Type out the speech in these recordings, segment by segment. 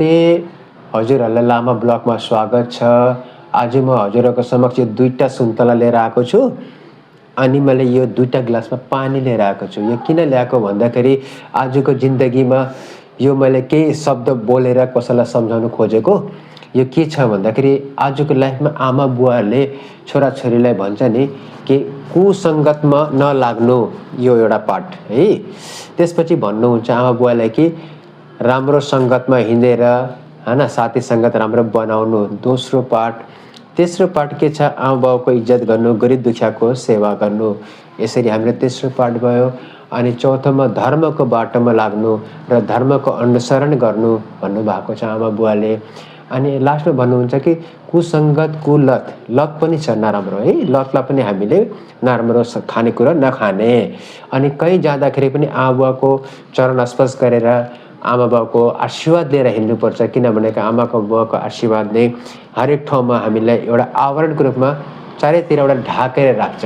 ए हजुरहरूलाई लामा ब्लगमा स्वागत छ। आज म हजुरहरूको समक्ष यो 2टा सुन्तला लिएर आएको छु अनि मैले यो 2टा ग्लासमा पानी लिएर आएको छु। यो किन ल्याएको भन्दाखेरि आजको जिन्दगीमा यो मैले केही शब्द बोलेर कसैलाई सम्झाउन खोजेको। यो के छ भन्दाखेरि आजको लाइफमा आमा बुवाहरूले छोराछोरीलाई भन्छ नि कि कुसङ्गतमा नलाग्नु, यो एउटा पार्ट है। त्यसपछि भन्नुहुन्छ आमा बुवालाई कि राम्रो सङ्गतमा हिँडेर हैन साथी सङ्गत राम्रो बनाउनु, दोस्रो पार्ट। तेस्रो पार्ट के छ, आमा बाउको इज्जत गर्नु, गरिब दुखियाको सेवा गर्नु। यसरी हाम्रो तेस्रो पार्ट भयो। अनि चौथोमा धर्मको बाटोमा लाग्नु र धर्मको अनुसरण गर्नु भन्नुभएको छ आमा बुवाले। अनि लास्टमा भन्नुहुन्छ कि कुसङ्गत कुलत, लत पनि छ नराम्रो है, लतलाई पनि हामीले नराम्रो खानेकुरा नखाने। अनि कहीँ जाँदाखेरि पनि आमा बुवाको चरण स्पर्श गरेर आमा बाउको आशीर्वाद लिएर हिँड्नुपर्छ। किनभने आमाको बुवाको आशीर्वादले हरेक ठाउँमा हामीलाई एउटा आवरणको रूपमा चारैतिर एउटा ढाकेर राख्छ।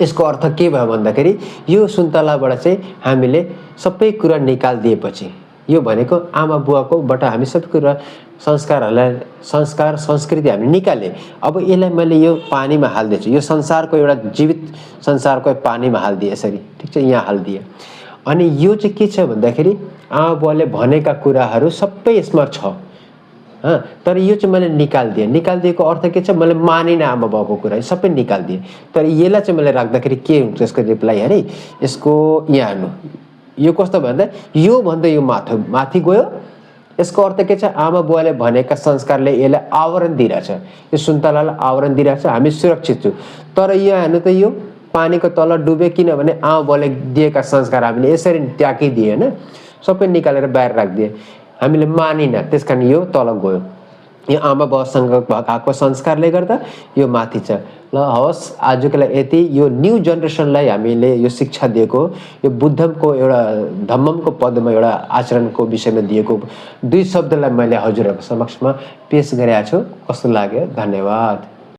यसको अर्थ के भयो भन्दाखेरि यो सुन्तलाबाट चाहिँ हामीले सबै कुरा निकालिदिएपछि, यो भनेको आमा बुवाकोबाट हामी सबै कुरा संस्कार संस्कृति हामी निकाले। अब यसलाई मैले यो पानीमा हालिदिएछु, यो संसारको एउटा जीवित संसारको पानीमा हालिदिएँ यसरी, ठिक छ, यहाँ हालिदिएँ। अनि यो चाहिँ के छ भन्दाखेरि आमा बुवाले भनेका कुराहरू सबै यसमा छ। तर यो चाहिँ मैले निकालिदिएको अर्थ के छ, मैले मानिनँ आमा बाउको कुरा, सबै निकालिदिएँ। तर यसलाई चाहिँ मैले राख्दाखेरि के हुन्छ यसको रिप्लाई अरे, यसको यहाँ हेर्नु, यो कस्तो भन्दा यो भन्दा यो माथि गयो। यसको अर्थ के छ, आमा बुवाले भनेका संस्कारले यसलाई आवरण दिइरहेछ, यो सुन्तलालाई आवरण दिइरहेछ, हामी सुरक्षित छु। तर यहाँ हेर्नु त यो पानीको तल डुबे, किनभने आमा बुवाले दिएका संस्कार हामीले यसरी त्यागिदिए होइन, सबै निकालेर बाहिर राखिदिए, हामीले मानिनँ, त्यस कारण यो तल गयो। यो आमा बाउसँग भएको संस्कारले गर्दा यो माथि छ। ल हवस्, आजको लागि यति। यो न्यू जेनेरेसनलाई हामीले यो शिक्षा दिएको, यो बुद्धको एउटा धम्मको पदमा एउटा आचरणको विषयमा दिएको 2 शब्दलाई मैले हजुरहरूको समक्षमा पेश गरेको छु। कस्तो लाग्यो? धन्यवाद।